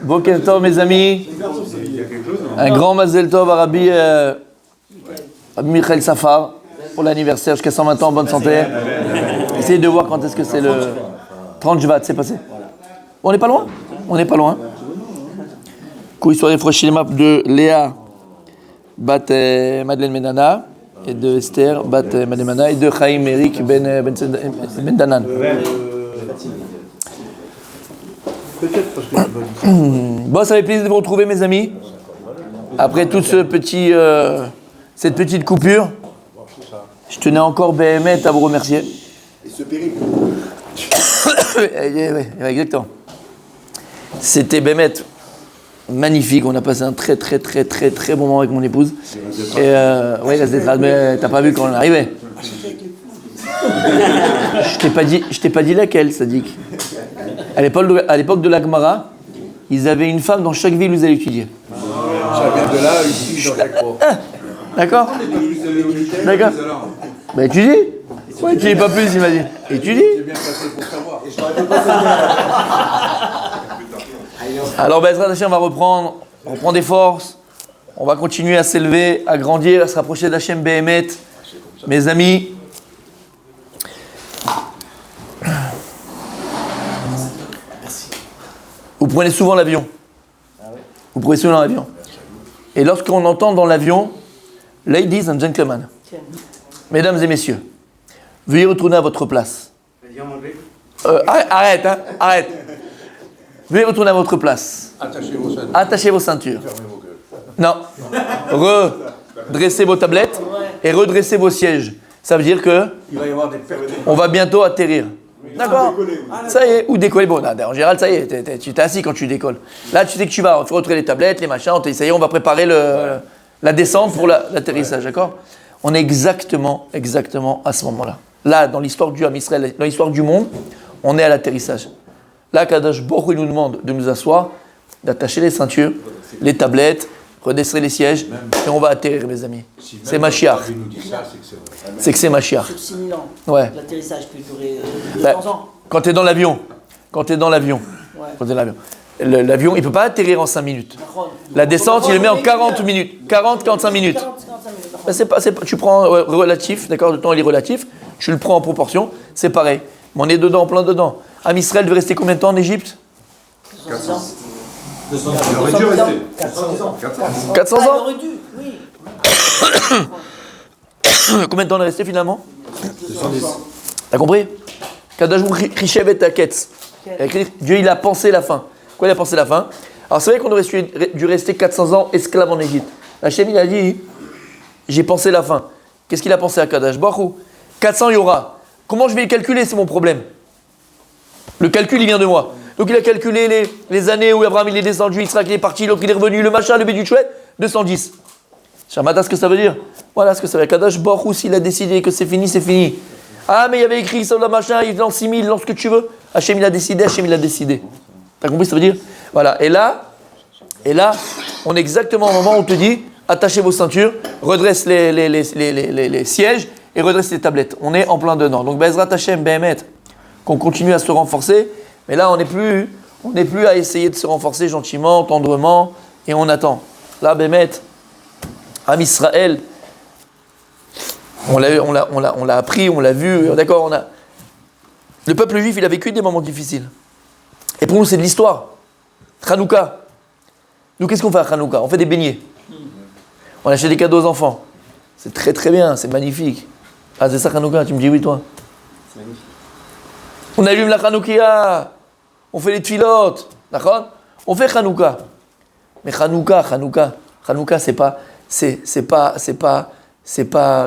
Boker Tov, mes amis. Un grand Mazel Tov à Rabbi Michael Safar pour l'anniversaire, jusqu'à 120 ans, en bonne santé. Essayez de voir quand est-ce que c'est le 30 Jvat, c'est passé. On n'est pas loin. On n'est pas loin. Coup, histoire des Froshilema de Léa Bat Madeleine Menana et de Esther Bat Madeleine Menana et de Chaim Eric Ben Danan. Bon, ça fait plaisir de vous retrouver, mes amis. Après toute cette petite coupure, je tenais encore BMT à vous remercier. Et ce périple. Oui, exactement. C'était BMT magnifique. On a passé un très bon moment avec mon épouse. Et oui, mais t'as pas vu quand on arrivait. Je t'ai pas dit laquelle, Sadik. À l'époque de la Gemara, ils avaient une femme dans chaque ville où ils allaient étudier. Ça vient de là, ici, dans chaque fois. D'accord. D'accord. Bah étudie. Ouais, étudie pas plus, il m'a dit. Étudie. J'ai bien passé pour savoir. Alors, Bezrat Hashem, on va reprendre des forces. On va continuer à s'élever, à grandir, à se rapprocher d'Hachem Behemet. Mes amis, vous prenez souvent l'avion. Vous prenez souvent l'avion. Et lorsqu'on entend dans l'avion, ladies and gentlemen, mesdames et messieurs, veuillez retourner à votre place. Arrête. Veuillez retourner à votre place. Attachez vos ceintures. Non. Redressez vos tablettes et redressez vos sièges. Ça veut dire que on va bientôt atterrir. D'accord. Ça y est, ou décoller. Bon, en général, ça y est, tu t'es assis quand tu décolles. Là, tu sais que tu vas, il faut retirer les tablettes, les machins, ça y est, on va préparer la descente pour l'atterrissage, d'accord. On est exactement à ce moment-là. Là, dans l'histoire du Ham Israël, dans l'histoire du monde, on est à l'atterrissage. Là, Kadosh Baruch Hu nous demande de nous asseoir, d'attacher les ceintures, les tablettes, redresser les sièges, et on va atterrir, mes amis. C'est Mashiach. C'est que c'est Mashiach. Sur 6 000 ans, ouais. L'atterrissage peut durer 200 ans. Quand tu es dans l'avion, l'avion, il ne peut pas atterrir en 5 minutes. La descente, il le met en 40 minutes. 40-45 minutes. Tu prends relatif, d'accord, le temps il est relatif, tu le prends en proportion, c'est pareil. Mais on est dedans, plein dedans. Am Israël devait rester combien de temps en Égypte? 400 ans. 400 ans. 400 ans. Il aurait dû, oui. Combien de temps on est resté finalement? 210. T'as compris? Kadosh Baruch Hu Rishev et Taketz. Dieu, il a pensé la fin. Quoi, il a pensé la fin? Alors, c'est vrai qu'on aurait dû rester 400 ans esclaves en Égypte. Hachem, il a dit, j'ai pensé la fin. Qu'est-ce qu'il a pensé à Kadosh Baruch Hu? 400, il y aura. Comment je vais le calculer? C'est mon problème. Le calcul, il vient de moi. Donc, il a calculé les années où Abraham, il est descendu, Israël, il est parti, l'autre, il est revenu, le machin, le bédu chouette, 210. Shamata, ce que ça veut dire? Voilà ce que ça veut dire. Kadosh Baruch Hu, s'il a décidé que c'est fini, c'est fini. Ah, mais il y avait écrit ça, le machin, il lance 6000, lance ce que tu veux. Hachem, il a décidé, Hachem, il a décidé. T'as compris ce que ça veut dire? Voilà. Et là, on est exactement au moment où on te dit, attachez vos ceintures, redresse les sièges et redresse les tablettes. On est en plein dedans. Donc, Bezrat Hachem, Behemet, qu'on continue à se renforcer. Mais là, on n'est plus à essayer de se renforcer gentiment, tendrement, et on attend. Là, Behemet, Am Israël, on l'a appris, on l'a vu, d'accord, le peuple juif, il a vécu des moments difficiles. Et pour nous, c'est de l'histoire. Hanouka. Nous, qu'est-ce qu'on fait à Hanouka? On fait des beignets. On achète des cadeaux aux enfants. C'est très très bien, c'est magnifique. Ah, c'est ça Hanouka, tu me dis oui, toi? C'est magnifique. On allume la Hanoukia. On fait les tfilotes. D'accord? On fait Hanouka. Mais Hanouka, c'est pas,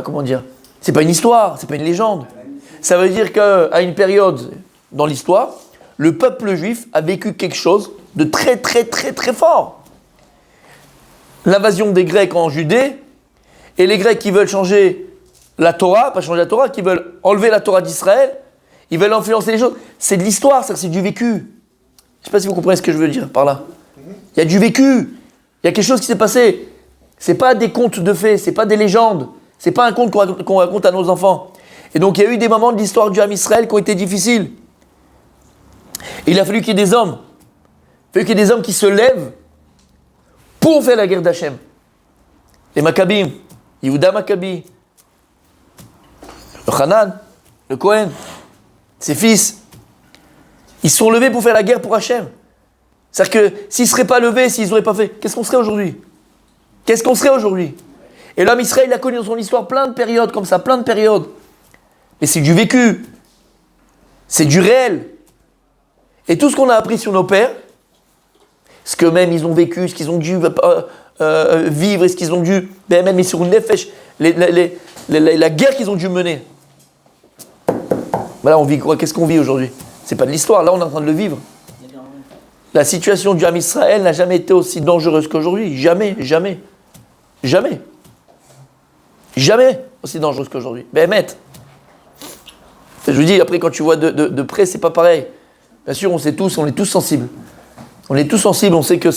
comment dire? C'est pas une histoire, c'est pas une légende. Ça veut dire qu'à une période dans l'histoire, le peuple juif a vécu quelque chose de très très très très fort. L'invasion des Grecs en Judée, et les Grecs qui veulent changer la Torah, pas changer la Torah, qui veulent enlever la Torah d'Israël, ils veulent influencer les choses. C'est de l'histoire, c'est du vécu. Je ne sais pas si vous comprenez ce que je veux dire par là. Il y a du vécu, il y a quelque chose qui s'est passé. C'est pas des contes de fées, c'est pas des légendes, c'est pas un conte qu'on raconte à nos enfants. Et donc il y a eu des moments de l'histoire du Ham Israël qui ont été difficiles. Et il a fallu qu'il y ait des hommes Fait qu'il y ait des hommes qui se lèvent pour faire la guerre d'Hachem. Les Maccabim, Yehuda Maccabi, le Hanan, le Cohen, ses fils, ils se sont levés pour faire la guerre pour Hachem. C'est-à-dire que s'ils ne seraient pas levés, s'ils n'auraient pas fait, qu'est-ce qu'on serait aujourd'hui? Qu'est-ce qu'on serait aujourd'hui? Et l'homme Israël, il a connu dans son histoire plein de périodes comme ça, plein de périodes. Mais c'est du vécu. C'est du réel. Et tout ce qu'on a appris sur nos pères, ce qu'eux-mêmes ils ont vécu, ce qu'ils ont dû vivre, et ce qu'ils ont dû, même sur une nefesh, la guerre qu'ils ont dû mener. Voilà, on vit quoi? Qu'est-ce qu'on vit aujourd'hui? C'est pas de l'histoire, là on est en train de le vivre. La situation du Ham Israël n'a jamais été aussi dangereuse qu'aujourd'hui. Jamais, jamais. Jamais. Jamais aussi dangereuse qu'aujourd'hui. Béhémet. Je vous dis, après quand tu vois de près, c'est pas pareil. Bien sûr, on sait tous, on est tous sensibles. On est tous sensibles, on sait que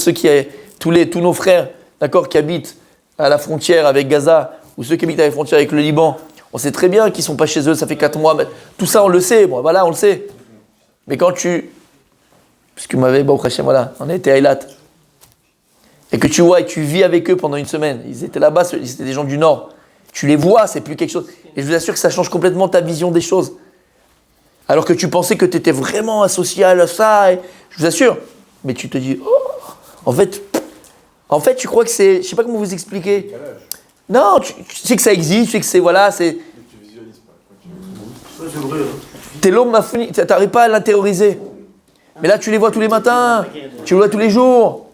tous nos frères, d'accord, qui habitent à la frontière avec Gaza, ou ceux qui habitent à la frontière avec le Liban, on sait très bien qu'ils ne sont pas chez eux, ça fait 4 mois. Tout ça, on le sait, bon, voilà, on le sait. Mais quand puisque voilà, on a été à Eilat, et que tu vois et tu vis avec eux pendant une semaine, ils étaient là-bas, ils étaient des gens du Nord, tu les vois, c'est plus quelque chose. Et je vous assure que ça change complètement ta vision des choses. Alors que tu pensais que tu étais vraiment associé à ça, et je vous assure. Mais tu te dis, oh, en fait, tu crois que c'est, je sais pas comment vous expliquer. Non, tu sais que ça existe, tu sais que c'est, voilà, c'est. T'es l'homme m'a fini, t'arrives pas à l'intérioriser. Mais là, tu les vois tous les matins, tu les vois tous les jours.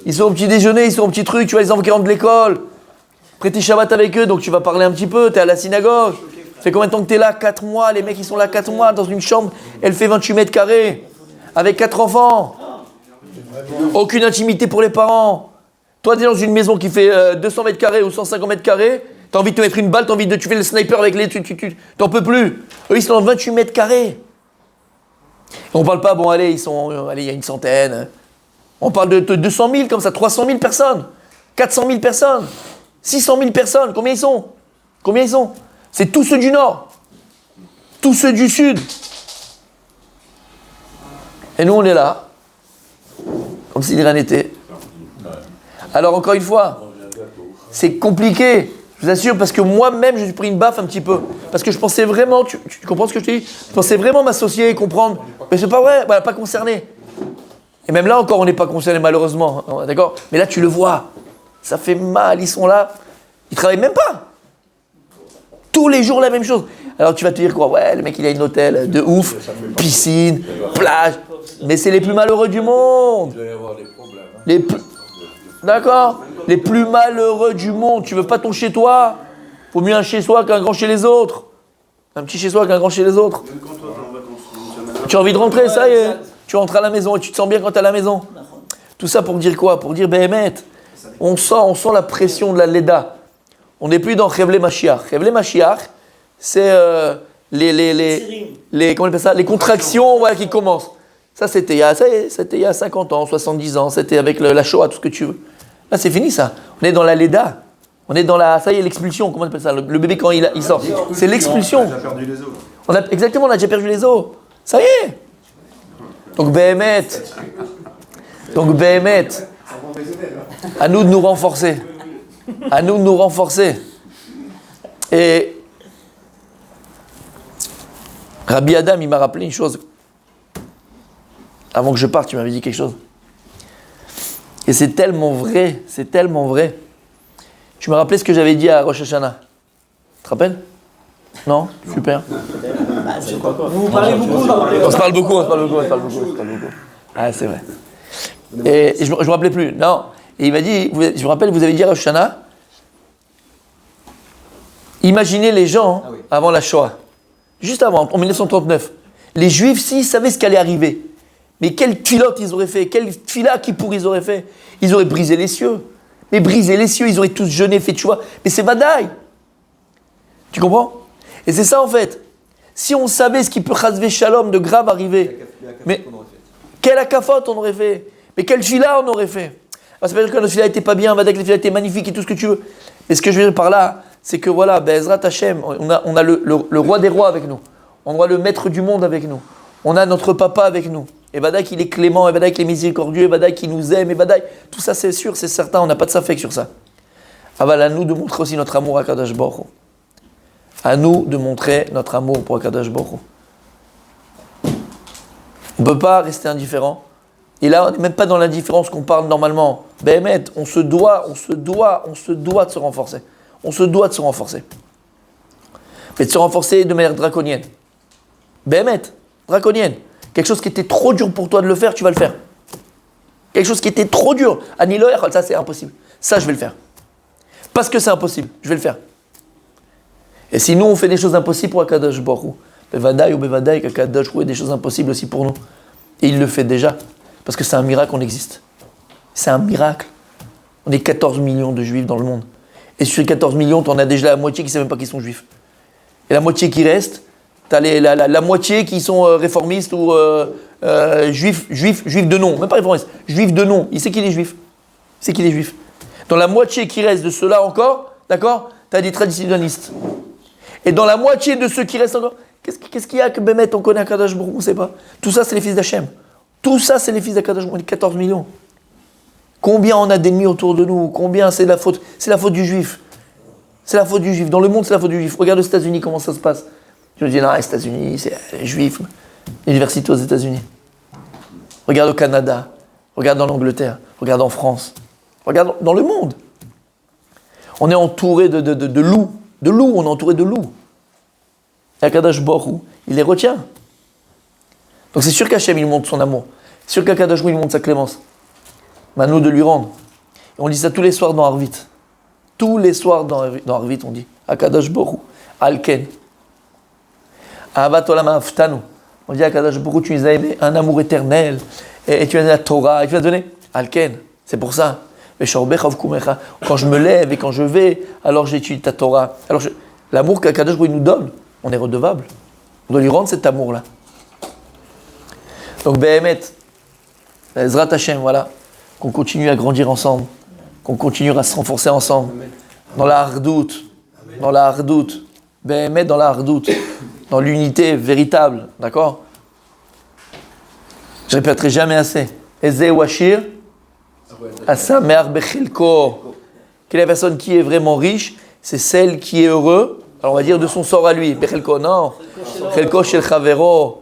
Ils sont au petit déjeuner, ils sont au petit truc, tu vois les enfants qui rentrent de l'école. Après, t'es Shabbat avec eux, donc tu vas parler un petit peu, t'es à la synagogue. Ça fait combien de temps que t'es là? 4 mois, les mecs ils sont là 4 mois dans une chambre, elle fait 28 mètres carrés, avec 4 enfants. Aucune intimité pour les parents. Toi, t'es dans une maison qui fait 200 mètres carrés ou 150 mètres carrés, t'as envie de te mettre une balle, t'as envie de tuer le sniper avec les... T'en peux plus. Eux, ils sont dans 28 mètres carrés. Et on parle pas, bon, allez, il y a une centaine. On parle de 200 000 comme ça, 300 000 personnes, 400 000 personnes, 600 000 personnes. Combien ils sont? Combien ils sont? C'est tous ceux du Nord, tous ceux du Sud. Et nous, on est là, comme si de rien n'était. Alors, encore une fois, c'est compliqué, je vous assure, parce que moi-même, je suis pris une baffe un petit peu. Parce que je pensais vraiment, tu comprends ce que je te dis? Je pensais vraiment m'associer, comprendre. Mais c'est pas vrai, voilà, pas concerné. Et même là encore, on n'est pas concerné, malheureusement. D'accord? Mais là, tu le vois. Ça fait mal, ils sont là. Ils travaillent même pas. Tous les jours, la même chose. Alors, tu vas te dire quoi? Ouais, le mec, il a un hôtel de ouf, piscine, plage. Mais c'est les plus malheureux du monde. Il va y avoir des problèmes. D'accord? Les plus malheureux du monde. Tu veux pas ton chez toi? Faut mieux un chez soi qu'un grand chez les autres. Un petit chez soi qu'un grand chez les autres. Tu as envie de rentrer, ça y est. Tu rentres à la maison et tu te sens bien quand tu es à la maison. Tout ça pour dire quoi? Pour dire, Béhémet, on sent la pression de la Leda. On n'est plus dans Chevlé Mashiach. Chevlé Mashiach, c'est comment on appelle ça? Les contractions, voilà, qui commencent. Ça, c'était il y a 50 ans, 70 ans. C'était avec la Shoah, tout ce que tu veux. Là, c'est fini, ça. On est dans la Leda. On est dans ça y est, l'expulsion. Comment on appelle ça? Le bébé, quand il sort. C'est l'expulsion. On a perdu les os. Exactement, on a déjà perdu les os. Ça y est. Donc, Béhémet. À nous de nous renforcer. À nous de nous renforcer. Et Rabbi Adam, il m'a rappelé une chose. Avant que je parte, tu m'avais dit quelque chose. Et c'est tellement vrai, c'est tellement vrai. Tu m'as rappelé ce que j'avais dit à Rosh Hashanah. Tu te rappelles? Non? Super. Vous parlez beaucoup. On se parle beaucoup. Ah, c'est vrai. Et je me rappelais plus. Non. Et il m'a dit, je me rappelle, vous avez dit à Rosh Hashanah, imaginez les gens avant la Shoah. Juste avant, en 1939. Les Juifs, s'ils savaient ce qui allait arriver, mais quelle filote ils auraient fait, quelle fila qui pour ils auraient fait. Ils auraient brisé les cieux. Mais brisé les cieux, ils auraient tous jeûné, fait tu vois. Mais c'est Vadaï. Tu comprends? Et c'est ça en fait. Si on savait ce qui peut chasver shalom de grave arriver, mais quelle akafot on aurait fait? Mais quelle fila on aurait fait? Ça veut dire que notre fila n'était pas bien, Vadak, la fila était magnifique et tout ce que tu veux. Mais ce que je veux dire par là, c'est que voilà, Bezrat Hashem, on a le roi des rois avec nous. On a le maître du monde avec nous. On a notre papa avec nous. et Vadaï qu'il est clément, et Vadaï qu'il est miséricordieux, et Vadaï qu'il nous aime, et Vadaï, tout ça c'est sûr, c'est certain, on n'a pas de safek sur ça. Aval, à nous de montrer aussi notre amour à Kadosh Baruch Hu. À nous de montrer notre amour pour Kadosh Baruch Hu. On ne peut pas rester indifférent. Et là, on n'est même pas dans l'indifférence qu'on parle normalement. Béhémet, on se doit de se renforcer. On se doit de se renforcer. Mais de se renforcer de manière draconienne. Béhémet, draconienne. Quelque chose qui était trop dur pour toi de le faire, tu vas le faire. Quelque chose qui était trop dur. Aniloer, ça c'est impossible. Ça, je vais le faire. Parce que c'est impossible, je vais le faire. Et si nous, on fait des choses impossibles pour Akadosh Baruch Hu, Bevadaï ou Bevadaï, qu'Akadosh Baruch Hu ait des choses impossibles aussi pour nous. Et il le fait déjà. Parce que c'est un miracle qu'on existe. C'est un miracle. On est 14 millions de juifs dans le monde. Et sur les 14 millions, tu en as déjà la moitié qui ne savent même pas qu'ils sont juifs. Et la moitié qui reste, tu as la moitié qui sont réformistes ou juifs de nom. Même pas réformistes, juifs de nom. Il sait qu'il est juif. Il sait qu'il est juif. Dans la moitié qui reste de ceux-là encore, d'accord, tu as des traditionnalistes. Et dans la moitié de ceux qui restent encore, qu'est-ce qu'il y a que Bémet, on connaît Akadosh Baruch Hu, on ne sait pas. Tout ça, c'est les fils d'Hachem. Tout ça, c'est les fils d'Akadosh Baruch Hu, on est 14 millions. Combien on a d'ennemis autour de nous? Combien c'est la faute du juif? C'est la faute du juif. Dans le monde, c'est la faute du juif. Regarde aux États-Unis, comment ça se passe. Je me dis, non, les États-Unis, c'est les juifs. L'université aux États-Unis. Regarde au Canada. Regarde en Angleterre. Regarde en France. Regarde dans le monde. On est entouré de loups. De loups, on est entouré de loups. Et Akadosh Baruch Hu, il les retient. Donc c'est sûr qu'Hachem, il montre son amour. C'est sûr qu'Akadosh Baruch Hu, il montre sa clémence. Mais à nous de lui rendre. Et on dit ça tous les soirs dans Arvit. Tous les soirs dans Arvit, on dit Akadosh Baruch Hu, Alken. Ahavat olam ahavtanu. On dit Akadosh Baruch Hu, tu nous as aimé un amour éternel. Et tu as donné la Torah. Et tu as donné Alken. C'est pour ça. Quand je me lève et quand je vais, alors j'étudie ta Torah. Alors l'amour qu'Akadosh Baruch Hu nous donne, on est redevable. On doit lui rendre cet amour-là. Donc, Béhémet, Ezrat Hashem, voilà, qu'on continue à grandir ensemble, qu'on continue à se renforcer ensemble, dans la hardoute, Béhémet dans la hardoute, dans l'unité véritable, d'accord? Je répéterai jamais assez. Eze Washir, Asamer Bechelko. Quelle est la personne qui est vraiment riche? C'est celle qui est heureux, alors on va dire de son sort à lui. Bechelko, non. Bechelko shel Chavero.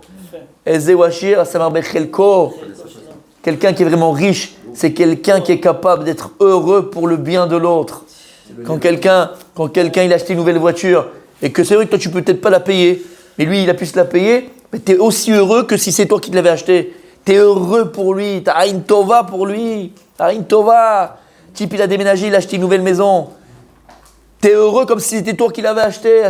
Quelqu'un qui est vraiment riche, c'est quelqu'un qui est capable d'être heureux pour le bien de l'autre. Quand quelqu'un il a acheté une nouvelle voiture et que c'est vrai que toi tu peux peut-être pas la payer, mais lui il a pu se la payer, mais tu es aussi heureux que si c'est toi qui te l'avais acheté. Tu es heureux pour lui, tu as une tova pour lui, une tova. Type il a déménagé, il a acheté une nouvelle maison. Tu es heureux comme si c'était toi qui l'avais acheté.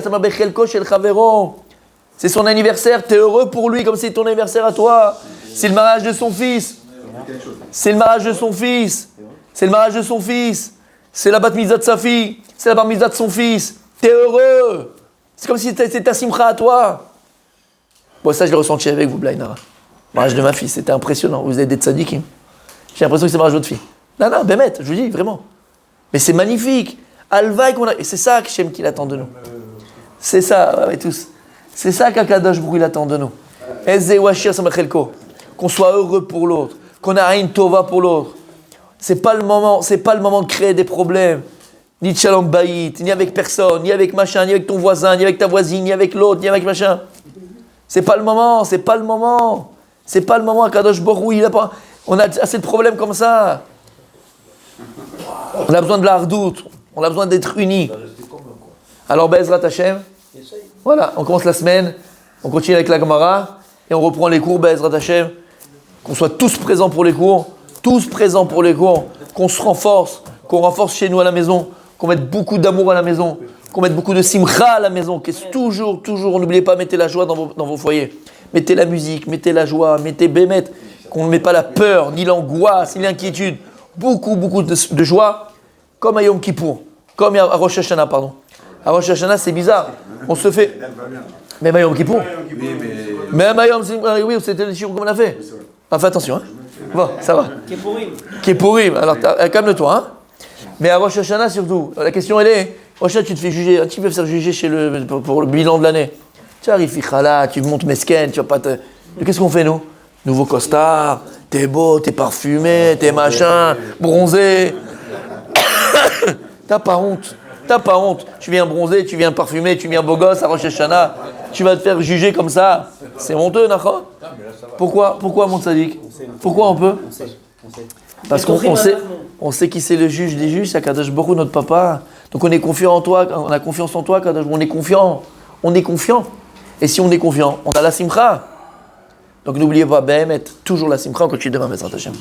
C'est son anniversaire, tu es heureux pour lui comme si c'était ton anniversaire à toi. C'est le mariage de son fils. C'est le mariage de son fils. C'est le mariage de son fils. C'est la bat mitzvah de sa fille. C'est la bar mitzvah de son fils. Tu es heureux. C'est comme si c'était ta simcha à toi. Bon, ça je l'ai ressenti avec vous, Blainara. Le mariage de ma fille, c'était impressionnant. Vous avez des tzadikim. J'ai l'impression que c'est le mariage de votre fille. Non, Bémet, je vous dis, vraiment. Mais c'est magnifique. Alvaï qu'on a. Et c'est ça que Hachem qu'il attend de nous. C'est ça, ouais, tous. C'est ça qu'Akadosh Baruch Hu attend de nous. Qu'on soit heureux pour l'autre, qu'on ait une tova pour l'autre. C'est pas le moment de créer des problèmes. Ni de shalom bayit, ni avec personne, ni avec machin, ni avec ton voisin, ni avec ta voisine, ni avec l'autre, ni avec machin. C'est pas le moment. Akadosh Baruch Hu, on a assez de problèmes comme ça. On a besoin de la hardoute, on a besoin d'être unis. Alors, Bezrat Hashem. Voilà, on commence la semaine, on continue avec la Gemara et on reprend les cours, Be'ezrat Hashem, qu'on soit tous présents pour les cours, qu'on se renforce, qu'on renforce chez nous à la maison, qu'on mette beaucoup d'amour à la maison, qu'on mette beaucoup de simcha à la maison, qu'est-ce toujours, n'oubliez pas, mettez la joie dans vos foyers, mettez la musique, mettez la joie, mettez Bémet, qu'on ne met pas la peur, ni l'angoisse, ni l'inquiétude, beaucoup de joie, comme à Yom Kippour, comme à Rosh Hashanah, pardon. À Rosh Hashanah, c'est bizarre. On se fait. Même à Yom Kippour. Même à Yom Kippour. Oui, c'était le chiffre qu'on a fait. Ah, fais attention. Hein. Bon, ça va. Kippurim. Alors, calme-toi. Hein. Mais à Rosh Hashanah, surtout. La question, elle est Rosh Hashanah, tu te fais juger. Tu peux faire juger pour le bilan de l'année. Tu arrives, tu montes mesken, tu vas pas te. Qu'est-ce qu'on fait, nous? nouveau costard, t'es beau, t'es parfumé, t'es machin, bronzé. T'as pas honte. T'as pas honte. Tu viens bronzé, tu viens parfumé, tu viens beau gosse à Rosh Hashanah. Tu vas te faire juger comme ça. C'est honteux, d'accord? Pourquoi mon tzaddik? Pourquoi on peut? Parce on sait qui c'est le juge des juges, c'est Kadosh Baruch Hu, notre papa. Donc on est confiant en toi, on a confiance en toi, Kadosh, on est confiant. On est confiant. Et si on est confiant, on a la simcha. Donc n'oubliez pas, Behemet, toujours la simcha, on continue demain, Bezrat Hashem.